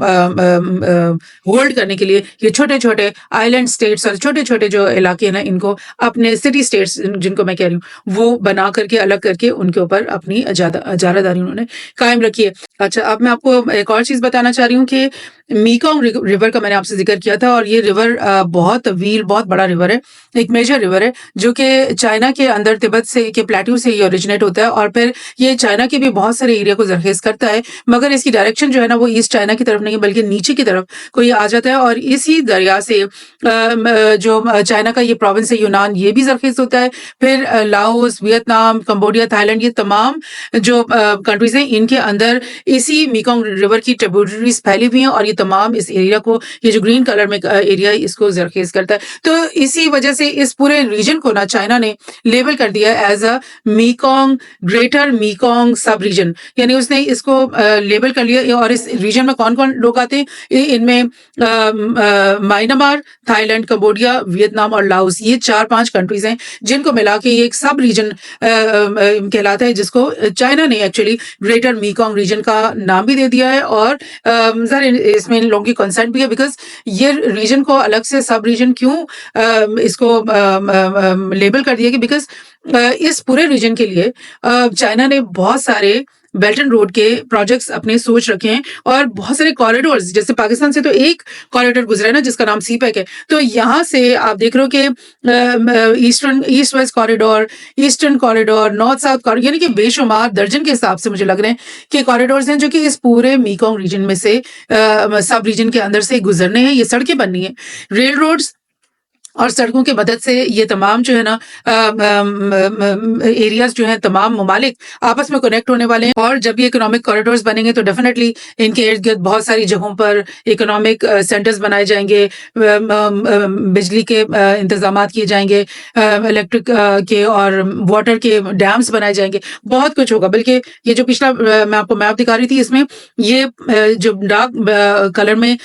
होल्ड करने के लिए ये छोटे छोटे आइलैंड स्टेट्स और छोटे छोटे जो इलाके हैं ना इनको अपने सिटी स्टेट्स जिनको मैं कह रही हूँ वो बना करके अलग करके उनके ऊपर अपनी इजारादारी उन्होंने कायम रखी है। अच्छा, अब मैं आपको एक और चीज़ बताना चाह रही हूँ कि मीकोंग रिवर का मैंने आपसे जिक्र किया था और ये रिवर बहुत तवील बहुत बड़ा रिवर है, एक मेजर रिवर है जो कि चाइना के अंदर तिब्बत से के प्लेट्यू से ये ओरिजिनेट होता है और फिर ये चाइना के भी बहुत सारे एरिया को जरखेज करता है, मगर इसकी डायरेक्शन जो है ना वो ईस्ट चाइना की तरफ नहीं बल्कि नीचे की तरफ को ये आ जाता है और इसी दरिया से जो चाइना का ये प्रोविंस है यूनान ये भी जरखेज होता है, फिर लाओस, वियतनाम, कंबोडिया, थाईलैंड ये तमाम जो कंट्रीज हैं इनके अंदर इसी मीकोंग रिवर की ट्रिब्यूटरीज फैली हुई हैं और ये तमाम इस एरिया को ये जो ग्रीन कलर में एरिया है इसको जरखेज करता है। तो इसी वजह से इस पूरे रीजन को ना चाइना ने लेबल कर दिया एज अ मीकोंग ग्रेटर मीकोंग सब रीजन, यानी उसने इसको लेबल कर लिया। और इस रीजन में कौन कौन लोग आते हैं, इनमें म्यांमार, थाईलैंड, कंबोडिया, वियतनाम और लाओस ये 4-5 कंट्रीज हैं जिनको मिला के ये एक सब रीजन कहलाता है, जिसको चाइना ने एक्चुअली ग्रेटर मीकोंग रीजन का नाम भी दे दिया है और इसमें इन लोगों की कंसेंट भी है बिकॉज ये रीजन को अलग से सब रीजन क्यों इसको लेबल कर दिया कि बिकॉज इस पूरे रीजन के लिए चाइना ने बहुत सारे बेल्ट एंड रोड के प्रोजेक्ट्स अपने सोच रखे हैं और बहुत सारे कॉरिडोर्स, जैसे पाकिस्तान से तो एक कॉरिडोर गुजरा है ना जिसका नाम सीपेक है, तो यहाँ से आप देख रहे हो कि east west corridor, eastern corridor, north south corridor, यानी कि बेशुमार दर्जन के हिसाब से मुझे लग रहे हैं कि कॉरिडोर्स हैं जो कि इस पूरे मीकोंग रीजन में से सब रीजन के अंदर से गुजरने हैं, ये सड़कें बननी है, रेल रोड्स और सड़कों की मदद से ये तमाम जो है ना एरियाज जो हैं तमाम ममालिक आपस में कनेक्ट होने वाले हैं और जब ये इकोनॉमिक कॉरिडोर्स बनेंगे तो डेफिनेटली इनके इर्द गिर्द बहुत सारी जगहों पर इकोनॉमिक सेंटर्स बनाए जाएंगे, बिजली के इंतजाम किए जाएंगे, इलेक्ट्रिक के और वाटर के डैम्स बनाए जाएंगे, बहुत कुछ होगा। बल्कि ये जो पिछला मैं आपको मैप दिखा रही थी इसमें ये जो डार्क कलर में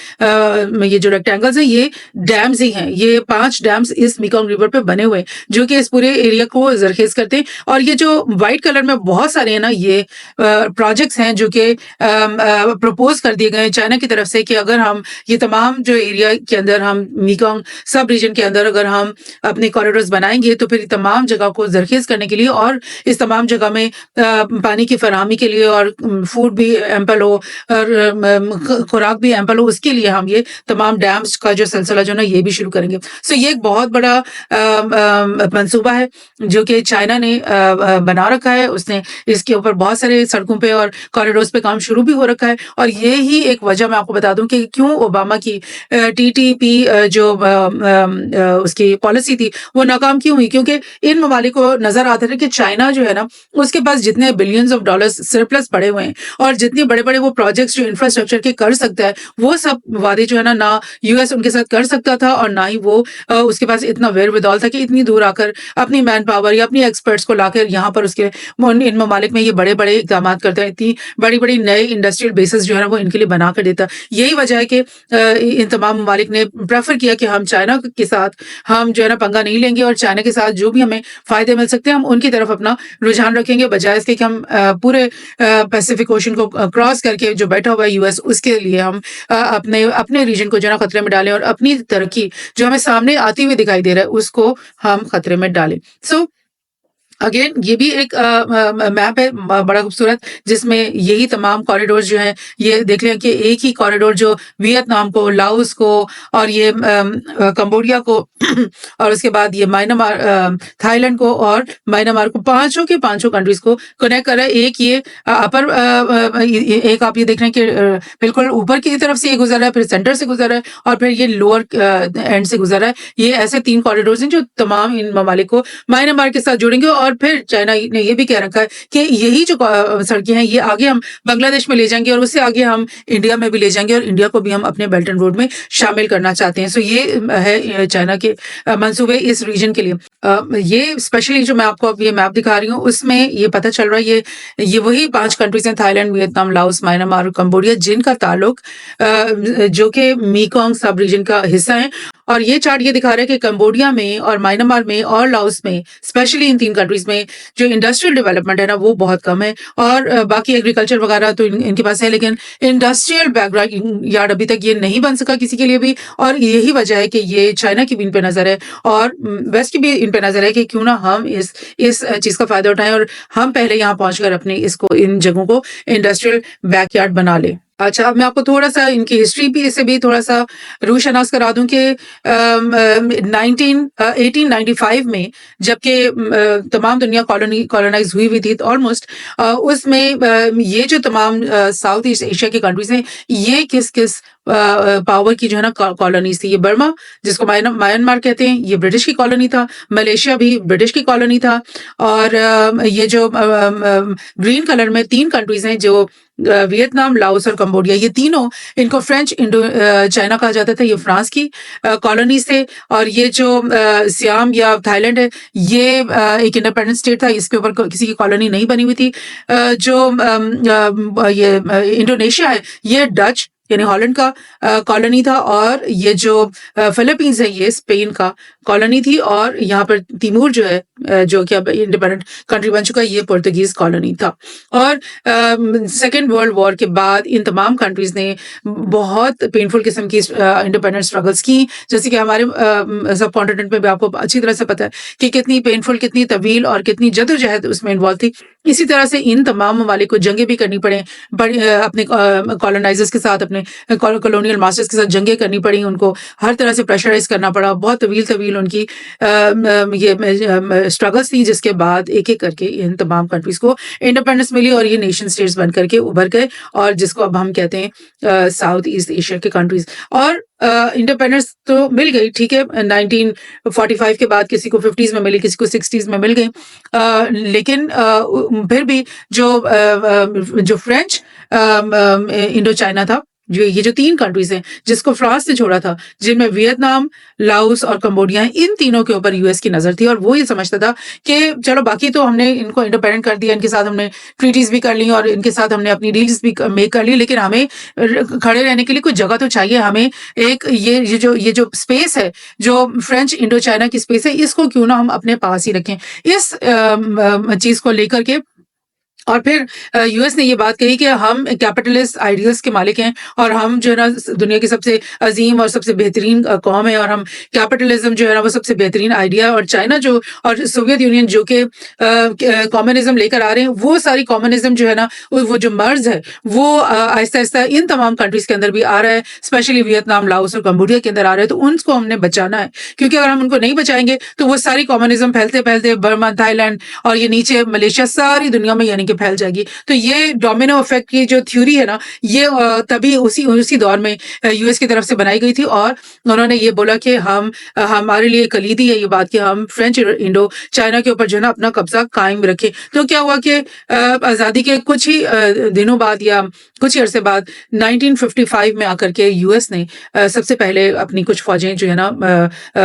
ये जो रेक्टेंगल्स हैं ये डैम्स ही हैं, ये 5 डैम्स इस मेकॉन्ग रिवर पे बने हुए हैं, जो कि इस पूरे एरिया को ज़रख़ेज़ करते हैं। और ये जो व्हाइट कलर में बहुत सारे हैं ना, ये प्रोजेक्ट्स हैं जो कि प्रपोज़ कर दिए गए हैं चाइना की तरफ से कि अगर हम ये तमाम जो एरिया के अंदर हम मेकॉन्ग सब रीजन के अंदर अगर हम अपने कॉरिडोर्स बनाएँगे, तो फिर तमाम जगह को ज़रख़ेज़ करने के लिए और इस तमाम जगह में पानी की फ़राहमी के लिए और फूड भी एम्पल हो और खुराक भी एम्पल हो, उसके लिए हम ये तमाम डैम्स का जो सिलसिला जो है ना, ये भी शुरू करेंगे। सो ये एक बहुत बड़ा मंसूबा है जो कि चाइना ने बना रखा है। उसने इसके ऊपर बहुत सारे सड़कों पे और कॉरिडोर्स पे काम शुरू भी हो रखा है। और ये ही एक वजह मैं आपको बता दूं कि क्यों ओबामा की टीटीपी जो उसकी पॉलिसी थी वो नाकाम क्यों हुई, क्योंकि इन ममालिक को नजर आता था कि चाइना जो है ना, उसके पास जितने बिलियंस ऑफ डॉलर्स सरप्लस पड़े हुए हैं और जितने बड़े बड़े वो प्रोजेक्ट्स जो इंफ्रास्ट्रक्चर के कर सकता है, वो सब वादे जो है ना यूएस उनके साथ कर सकता था और ना ही वो उसके पास इतना वेयर-विदॉल था कि इतनी दूर आकर अपनी मैन पावर या अपनी एक्सपर्ट्स को लाकर यहाँ पर उसके इन ममालिक में ये बड़े-बड़े इक़दामात करता है, इतनी बड़ी-बड़ी नए इंडस्ट्रियल बेसेस जो है ना, वो इनके लिए बना कर देता। यही वजह है कि इन तमाम ममालिक ने प्रेफ़र किया कि हम चाइना के साथ हम जो है ना पंगा नहीं लेंगे और चाइना के साथ जो भी हमें फ़ायदे मिल सकते हैं, हम उनकी तरफ अपना रुझान रखेंगे, बजाय इसके कि हम पूरे पैसिफिक ओशन को क्रॉस करके जो बैठा हुआ है यूएस, उसके लिए हम अपने अपने रीजन को जो है ना खतरे में डालें और अपनी तरक्की जो हमें सामने आती हुई दिखाई दे रहा है, उसको हम खतरे में डालें। सो अगेन ये भी एक मैप है बड़ा खूबसूरत, जिसमें यही तमाम कॉरिडोर्स जो हैं, ये देख लें कि एक ही कॉरिडोर जो वियतनाम को, लाओस को और ये कंबोडिया को और उसके बाद ये म्यांमार, थाईलैंड को और म्यांमार को, पांचों के पांचों कंट्रीज को कनेक्ट कर रहा है। एक ये अपर एक आप ये देख रहे हैं कि बिल्कुल ऊपर की तरफ से ये गुजर रहा है, फिर सेंटर से गुजर रहा है और फिर ये लोअर एंड से गुजर रहा है। ये ऐसे 3 कॉरिडोर्स हैं जो तमाम इन ममालिक को म्यांमार के साथ जोड़ेंगे। और फिर चाइना ने ये भी कह रखा है कि यही जो सड़कें हैं, ये आगे हम बांग्लादेश में ले जाएंगे और उससे आगे हम इंडिया में भी ले जाएंगे और इंडिया को भी हम अपने बेल्ट एंड रोड में शामिल करना चाहते हैं। सो ये है चाइना के मंसूबे इस रीजन के लिए। ये स्पेशली जो मैं आपको अब ये मैप दिखा रही हूँ, उसमें ये पता चल रहा है ये वही 5 कंट्रीज हैं, थाईलैंड, वियतनाम, लाओस, म्यांमार और कंबोडिया, जिनका ताल्लुक जो कि मेकॉन्ग सब रीजन का हिस्सा है। और ये चार्ट ये दिखा रहा है कि कंबोडिया में और म्यांमार में और लाओस में, स्पेशली इन 3 कंट्रीज में जो इंडस्ट्रियल डेवलपमेंट है ना, वो बहुत कम है। और बाकी एग्रीकल्चर वगैरह तो इनके पास है, लेकिन इंडस्ट्रियल बैकग्राउंड यार्ड अभी तक ये नहीं बन सका किसी के लिए भी। और यही वजह है कि ये चाइना की भी इन पे नजर है और वेस्ट की भी इन पे नजर है कि क्यों ना हम इस चीज का फायदा उठाएं और हम पहले यहाँ पहुंचकर अपने इसको इन जगहों को इंडस्ट्रियल बैकयार्ड बना लें। अच्छा, अब मैं आपको थोड़ा-सा इनकी हिस्ट्री भी से भी थोड़ा-सा रूशनास करा दूँ कि 1895 में जबकि तमाम दुनिया कॉलोनाइज़ हुई थी ऑलमोस्ट, उसमें ये जो तमाम साउथ ईस्ट एशिया की कंट्रीज़ हैं, ये किस-किस पावर की जो है ना कॉलोनीज़ थी। ये बर्मा, जिसको म्यांमार कहते हैं, ये ब्रिटिश की कॉलोनी था। मलेशिया भी ब्रिटिश की कॉलोनी था। और ये जो ग्रीन कलर में 3 कंट्रीज़ हैं, जो वियतनाम, लाओस और कंबोडिया, ये तीनों, इनको फ्रेंच इंडो चाइना कहा जाता था। ये फ्रांस की कॉलोनीज थे। और ये जो सियाम या थाईलैंड है, ये एक इंडिपेंडेंट स्टेट था, इसके ऊपर किसी की कॉलोनी नहीं बनी हुई थी। जो ये इंडोनेशिया है, ये डच यानी हॉलैंड का कॉलोनी था। और ये जो फिलीपींस है, ये स्पेन का कॉलोनी थी। और यहाँ पर तिमूर जो है, जो कि अब इंडिपेंडेंट कंट्री बन चुका है, ये पुर्तगीज कॉलोनी था। और सेकेंड वर्ल्ड वॉर के बाद इन तमाम कंट्रीज ने बहुत पेनफुल किस्म की इंडिपेंडेंट स्ट्रगल्स की, जैसे कि हमारे सब कॉन्टिनेंट में भी आपको अच्छी तरह से पता है कि कितनी पेनफुल, कितनी तवील और कितनी जदोजहद उसमें इन्वॉल्व थी। इसी तरह से इन तमाम ममालिक को जंगें भी करनी पड़े, अपने कॉलोनाइजर्स के साथ, अपने कॉलोनियल मास्टर्स के साथ जंगें करनी पड़ी। उनको हर तरह से प्रेशराइज करना पड़ा। बहुत तवील उनकी ये स्ट्रगल्स थी, जिसके बाद एक-एक करके इन तमाम कंट्रीज को इंडिपेंडेंस मिली और ये नेशन स्टेट्स बन करके उभर गए, और जिसको अब हम कहते हैं साउथ ईस्ट एशिया के कंट्रीज। और इंडिपेंडेंस तो मिल गई, ठीक है, 1945 के बाद किसी को 50s में मिली, किसी को 60s में मिल गई। लेकिन फिर भी जो फ्रेंच इंडो चाइना था, ये जो 3 कंट्रीज़ हैं, जिसको फ्रांस ने छोड़ा था, जिनमें वियतनाम, लाओस और कंबोडिया हैं, इन तीनों के ऊपर यूएस की नज़र थी और वो ये समझता था कि चलो बाकी तो हमने इनको इंडिपेंडेंट कर दिया, इनके साथ हमने ट्रीटीज़ भी कर ली और इनके साथ हमने अपनी डील्स भी मेक कर ली, लेकिन हमें खड़े रहने के लिए कोई जगह तो चाहिए। हमें एक ये जो स्पेस है, जो फ्रेंच इंडो चाइना की स्पेस है, इसको क्यों ना हम अपने पास ही रखें। इस चीज़ को लेकर के और फिर यूएस ने ये बात कही कि हम कैपिटलिस्ट आइडियल्स के मालिक हैं और हम जो है ना दुनिया की सबसे अजीम और सबसे बेहतरीन कौम है और हम कैपिटलिज्म जो है ना वो सबसे बेहतरीन आइडिया है और चाइना जो और सोवियत यूनियन जो कि कम्युनिज्म लेकर आ रहे हैं, वो सारी कम्युनिज्म जो है ना वो जो मर्ज है वो आहिस्ता आहिस्ता इन तमाम कंट्रीज के अंदर भी आ रहा है, स्पेशली वियतनाम, लाओस और कंबोडिया के अंदर आ रहा है। तो उनको हमने बचाना है, क्योंकि अगर हम उनको नहीं बचाएंगे तो वो सारी कम्युनिज्म फैलते फैलते बर्मा, थाईलैंड और ये नीचे मलेशिया, सारी दुनिया में यानी कि फैल जाएगी। तो ये डोमिनो इफेक्ट की जो थ्योरी है ना, ये तभी उसी उसी दौर में यूएस की तरफ से बनाई गई थी और उन्होंने ये बोला कि हमारे लिए कलीदी है ये बात कि हम फ्रेंच इंडो चाइना के ऊपर जो है ना अपना कब्जा कायम रखें। तो क्या हुआ कि आज़ादी के कुछ ही दिनों बाद या कुछ ही अरसे बाद 1955 में आकर के यूएस ने सबसे पहले अपनी कुछ फौजें जो है ना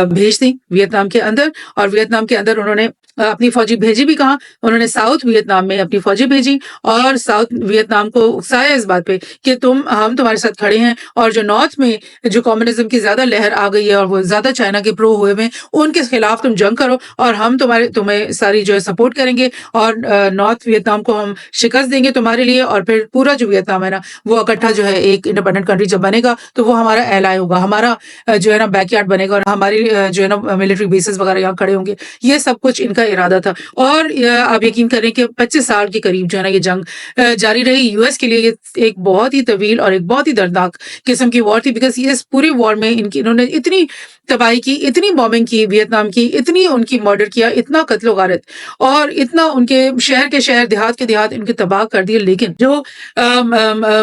भेज दी वियतनाम के अंदर और वियतनाम के अंदर उन्होंने अपनी फौजी भेजी भी कहाँ, उन्होंने साउथ वियतनाम में अपनी फौजी भेजी और साउथ वियतनाम को उकसाया इस बात पे कि हम तुम्हारे साथ खड़े हैं और जो नॉर्थ में जो कम्युनिज्म की ज्यादा लहर आ गई है और वो ज्यादा चाइना के प्रो हुए हैं, उनके खिलाफ तुम जंग करो और हम तुम्हें सारी जो है सपोर्ट करेंगे और नॉर्थ वियतनाम को हम शिकस्त देंगे तुम्हारे लिए और फिर पूरा जो वियतनाम है ना वो इकट्ठा जो है एक इंडिपेंडेंट कंट्री जब बनेगा तो वो हमारा एलाय होगा, हमारा जो है ना बैकयार्ड बनेगा और हमारी जो है ना मिलिट्री बेसिस वगैरह यहाँ खड़े होंगे। ये सब कुछ इनका इरादा था और आप यकीन करें कि 25 साल के करीब जो है ना ये जंग जारी रही। यूएस के लिए ये एक बहुत ही तवील और एक बहुत ही दर्दनाक किस्म की वॉर थी, बिकॉज ये इस पूरी वॉर में इन्होंने इतनी तबाही की, इतनी बॉम्बिंग की वियतनाम की, इतनी उनकी मर्डर किया, इतना कत्ल गारत और इतना उनके शहर के शहर, देहात के देहात इनके तबाह कर दिए। लेकिन जो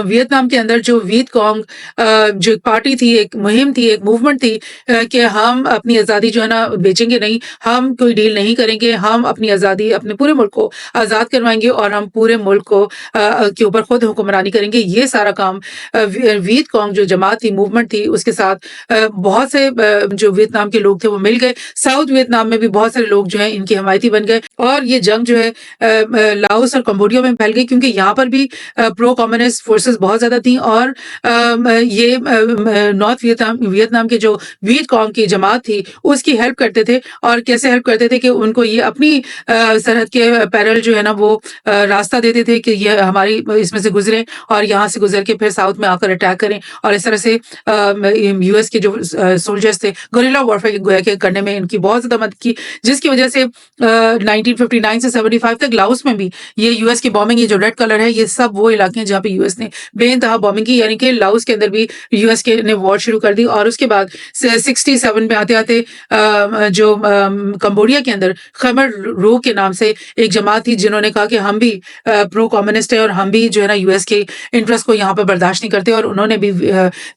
वियतनाम के अंदर जो वीत कॉन्ग जो एक पार्टी थी, एक मुहिम थी, एक मूवमेंट थी कि हम अपनी आज़ादी जो है ना बेचेंगे नहीं, हम कोई डील नहीं करेंगे, हम अपनी आज़ादी अपने पूरे मुल्क को आज़ाद करवाएंगे और हम पूरे मुल्क को के ऊपर खुद हुक्मरानी करेंगे। ये सारा काम वीत कॉन्ग जो जमात थी, मूवमेंट थी, उसके साथ बहुत से जो वियतनाम के लोग थे वो मिल गए। साउथ वियतनाम में भी बहुत सारे लोग जो हैं इनकी हमायती बन गए और ये जंग जो है लाओस और कंबोडिया में फैल गई, क्योंकि यहाँ पर भी प्रो कम्युनिस्ट फोर्सेस बहुत ज्यादा थी और ये नॉर्थ वियतनाम के जो वीत कॉन्ग की जमात थी उसकी हेल्प करते थे और कैसे हेल्प करते थे कि उनको ये अपनी सरहद के पैरेलल जो है ना वो रास्ता देते थे कि ये हमारी इसमें से गुजरें और यहाँ से गुजर के फिर साउथ में आकर अटैक करें और इस तरह से यूएस के जो सोल्जर्स थे गुरिल्ला वॉरफेयर करने में इनकी बहुत ज्यादा मदद की, जिसकी वजह से 1959 से 75 तक लाओस में भी ये यूएस की बॉम्बिंग, ये जो रेड कलर है ये सब वो इलाके हैं जहाँ पे यूएस ने बेइंतहा बॉम्बिंग की, यानी कि लाओस के अंदर भी यूएस के ने वॉर शुरू कर दी। और उसके बाद 67 में आते आते जो कंबोडिया के अंदर खमर रो के नाम से एक जमात थी जिन्होंने कहा कि हम भी प्रो कम्युनिस्ट है और हम भी जो है ना यूएस के इंटरेस्ट को यहाँ पर बर्दाश्त नहीं करते और उन्होंने भी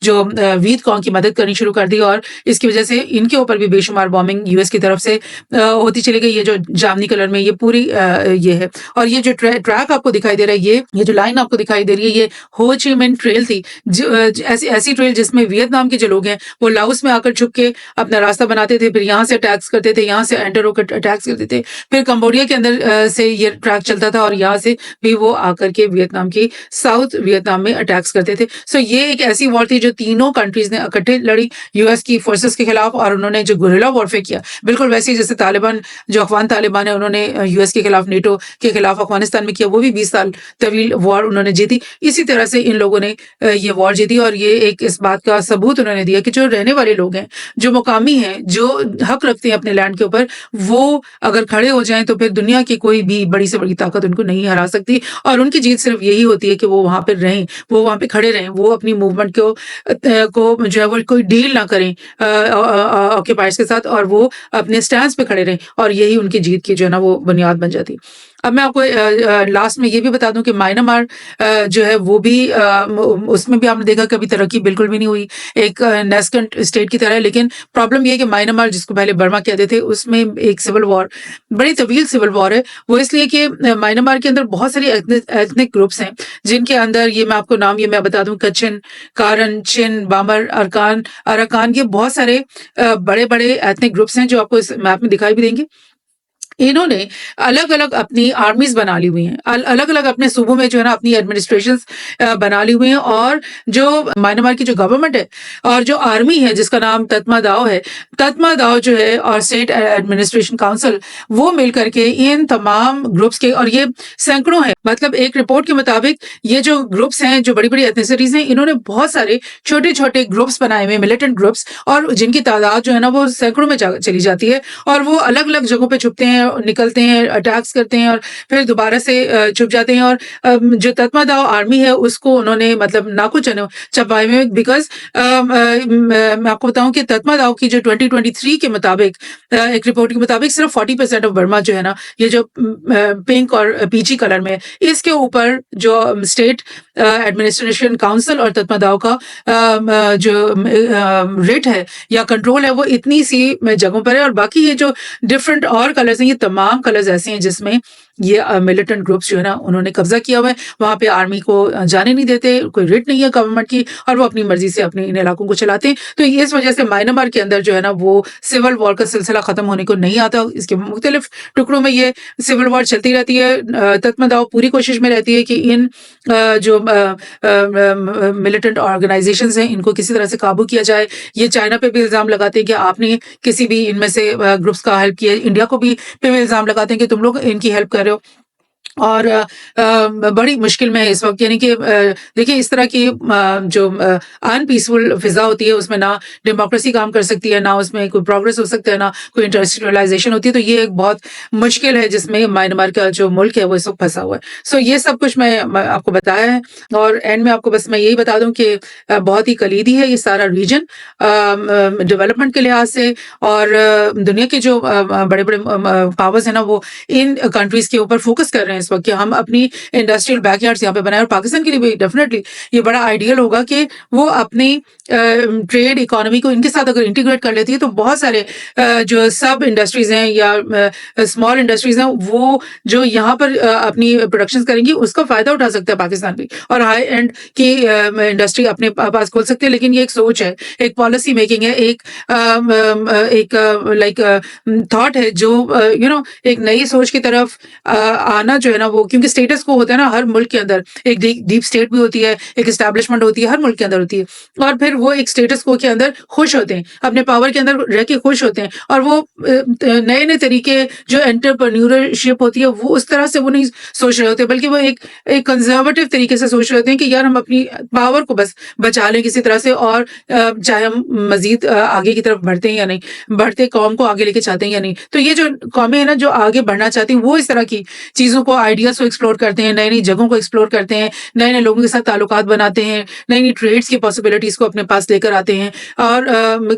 जो वीत कॉन्ग की मदद करनी शुरू कर दी और इसकी वजह से इनके ऊपर भी बेशुमार बॉम्बिंग यूएस की तरफ से होती चली गई। ये जो जामनी कलर में ये पूरी ये है और ये जो ट्रैक आपको दिखाई दे रहा है, ये जो लाइन आपको दिखाई दे रही है, ये हो ची मिन ट्रेल थी, ऐसी ट्रेल जिसमें वियतनाम के जो लोग हैं वो लाओस में आकर छुप के अपना रास्ता बनाते थे, फिर यहाँ से अटैक्स करते थे, यहाँ से एंटर होकर अटैक्स करते थे, फिर कंबोडिया के अंदर से ये ट्रैक चलता था और यहाँ से भी वो आकर के वियतनाम की साउथ वियतनाम में अटैक्स करते थे। सो ये एक ऐसी वॉर थी जो तीनों कंट्रीज ने इकट्ठे लड़ी यूएस की फोर्सेस के खिलाफ और उन्होंने जो गुरिल्ला वॉरफेयर किया, बिल्कुल वैसे ही जैसे तालिबान, जो अफगान तालिबान है, उन्होंने यूएस के खिलाफ, नेटो के खिलाफ अफगानिस्तान में किया, वो भी 20 साल तवील वॉर उन्होंने जीती। इसी तरह से इन लोगों ने ये वॉर जीती और ये एक इस बात का सबूत उन्होंने दिया कि जो रहने वाले लोग हैं, जो मुकामी हैं, जो हक रखते हैं अपने लैंड के ऊपर, वो अगर खड़े हो जाएं तो फिर दुनिया की कोई भी बड़ी से बड़ी ताकत उनको नहीं हरा सकती और उनकी जीत सिर्फ यही होती है कि वो वहां पर रहें, वो वहां पे खड़े रहें, वो अपनी मूवमेंट को जो है वो कोई डील ना करें ऑक्यूपायर्स के साथ और वो अपने स्टैंड पे खड़े रहें और यही उनकी जीत की जो है ना वो बुनियाद बन जाती। अब मैं आपको लास्ट में ये भी बता दूँ कि म्यांमार जो है वो भी उसमें भी आपने देखा कभी तरक्की बिल्कुल भी नहीं हुई। एक नेस्केंट स्टेट की तरह है, लेकिन प्रॉब्लम ये है कि म्यांमार जिसको पहले बर्मा कहते थे उसमें एक सिविल वॉर, बड़ी तवील सिविल वॉर है। वो इसलिए कि म्यांमार के अंदर बहुत सारी एथनिक ग्रुप्स हैं, जिनके अंदर ये मैं आपको नाम ये मैं बता दूँ कचिन, कारन, चिन, बामर, अराकान ये बहुत सारे बड़े-बड़े एथनिक ग्रुप्स हैं जो आपको इस मैप में दिखाई भी देंगे। इन्होंने अलग-अलग अपनी आर्मीज़ बना ली हुई हैं। अलग-अलग अपने सूबों में जो है ना अपनी एडमिनिस्ट्रेशंस बना ली हुई हैं और जो म्यांमार की जो गवर्नमेंट है और जो आर्मी है जिसका नाम तत्मादाव है, तत्मादाव जो है और स्टेट एडमिनिस्ट्रेशन काउंसिल वो मिल कर के इन तमाम ग्रुप्स के और ये सैकड़ों हैं। मतलब एक रिपोर्ट के मुताबिक ये जो ग्रुप्स हैं, जो बड़ी-बड़ी एथनिसिटीज़ हैं, इन्होंने बहुत सारे छोटे-छोटे ग्रुप्स बनाए हुए हैं, मिलिटेंट ग्रुप्स और जिनकी तादाद जो है ना वो सैकड़ों में जा चली जाती है और वो अलग-अलग जगहों पे छुपते हैं, निकलते हैं, अटैक्स करते हैं और फिर दोबारा से छुप जाते हैं और जो तत्मादाव आर्मी है उसको उन्होंने मतलब नाकू चबाए हुए बिकॉज़ मैं आपको बताऊँ कि तत्मादाव की जो 2023 के मुताबिक एक रिपोर्ट के मुताबिक सिर्फ 40% ऑफ बर्मा जो है ना, ये जो पिंक और पीची कलर में है, इसके ऊपर जो स्टेट एडमिनिस्ट्रेशन काउंसिल और तत्मादाव का जो रिट है या कंट्रोल है वो इतनी सी जगहों पर है और बाकी ये जो डिफरेंट और कलर्स हैं, ये तमाम कलर्स ऐसे हैं जिसमें ये मिलिटेंट ग्रुप्स जो है ना उन्होंने कब्जा किया हुआ है। वहाँ पे आर्मी को जाने नहीं देते, कोई रिट नहीं है गवर्नमेंट की और वो अपनी मर्जी से अपने इन इलाकों को चलाते हैं। तो ये इस वजह से म्यांमार के अंदर जो है ना वो सिविल वॉर का सिलसिला खत्म होने को नहीं आता। इसके मुख्तलिफ टुकड़ों में ये सिविल वॉर चलती रहती है। तत्मादाव पूरी कोशिश में रहती है कि इन जो मिलिटेंट ऑर्गेनाइजेशंस हैं इनको किसी तरह से काबू किया जाए। ये चाइना पे भी इल्ज़ाम लगाते हैं कि आपने किसी भी इनमें से ग्रुप्स का हेल्प किया है। इंडिया को भी पे भी इल्ज़ाम लगाते हैं कि तुम लोग इनकी हेल्प कर रहे हो। और बड़ी मुश्किल में है इस वक़्त यानी कि देखिए इस तरह की जो अनपीसफुल फ़िज़ा होती है उसमें ना डेमोक्रेसी काम कर सकती है, ना उसमें कोई प्रोग्रेस हो सकता है, ना कोई इंडस्ट्रियलाइज़ेशन होती है, तो ये एक बहुत मुश्किल है जिसमें म्यांमार का जो मुल्क है वो इस वक़्त फँसा हुआ है। सो ये सब कुछ मैं आपको बताया है और एंड में आपको बस मैं यही बता दूँ कि बहुत ही कलीदी है ये सारा रीजन डेवलपमेंट के लिहाज से और दुनिया के जो बड़े-बड़े पावर्स हैं ना वो इन कंट्रीज़ के ऊपर फ़ोकस कर रहे हैं इस वक़्त कि हम अपनी इंडस्ट्रियल बैकयार्ड्स यहाँ पे बनाएँ और पाकिस्तान के लिए भी डेफ़िनेटली ये बड़ा आइडियल होगा कि वो अपनी ट्रेड इकोनॉमी को इनके साथ अगर इंटीग्रेट कर लेती है तो बहुत सारे जो सब इंडस्ट्रीज़ हैं या स्मॉल इंडस्ट्रीज़ हैं वो जो यहाँ पर अपनी प्रोडक्शंस करेंगी उसका फ़ायदा उठा सकता है पाकिस्तान भी और हाई एंड की इंडस्ट्री अपने पास खोल सकते हैं। लेकिन ये एक सोच है, एक पॉलिसी मेकिंग है, एक लाइक थॉट है जो एक नई सोच की तरफ आना जो है ना वो क्योंकि स्टेटस को होता है ना हर मुल्क के अंदर एक डीप स्टेट भी होती है, एक एस्टैब्लिशमेंट होती है, हर मुल्क के अंदर होती है और फिर वो एक स्टेटस को के अंदर खुश होते हैं, अपने पावर के अंदर रह के खुश होते हैं और वो नए-नए तरीके जो एंटरप्रेन्योरशिप होती है वो उस तरह से वो नहीं सोच रहे होते बल्कि वो एक कंजर्वेटिव तरीके से सोच रहे होते हैं कि यार हम अपनी पावर को बस बचा लें किसी तरह से और चाहे हम मज़ीद आगे की तरफ बढ़ते हैं या नहीं, बढ़ते कौम को आगे लेके चाहते हैं या नहीं। तो ये जो कौमें हैं ना जो आगे बढ़ना चाहती हैं वो इस तरह की चीज़ों को आइडियाज़ को एक्सप्लोर करते हैं, नई-नई जगहों को एक्सप्लोर करते हैं, नए-नए लोगों के साथ ताल्लुकात बनाते हैं, नई-नई ट्रेड्स की पॉसिबिलिटीज़ को अपने पास लेकर आते हैं और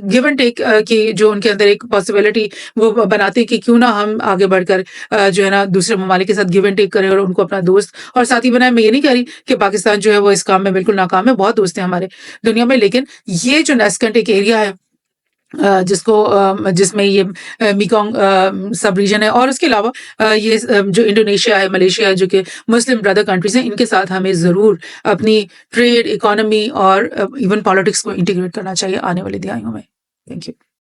गिव एंड टेक की जो उनके अंदर एक पॉसिबिलिटी वो बनाते हैं कि क्यों ना हम आगे बढ़कर जो है ना दूसरे ममालिक के साथ गिव एंड टेक करें और उनको अपना दोस्त और साथी बनाएँ। मैं ये नहीं कह रही कि पाकिस्तान जो है वो इस काम में बिल्कुल नाकाम है, बहुत दोस्त हैं हमारे दुनिया में लेकिन ये जो नेस्केंट एक एरिया है जिसमें ये मेकोंग सब रीजन है और उसके अलावा ये जो इंडोनेशिया है, मलेशिया है, जो कि मुस्लिम ब्रदर कंट्रीज़ हैं, इनके साथ हमें ज़रूर अपनी ट्रेड, इकोनॉमी और इवन पॉलिटिक्स को इंटीग्रेट करना चाहिए आने वाली दिहाइयों में। Thank you.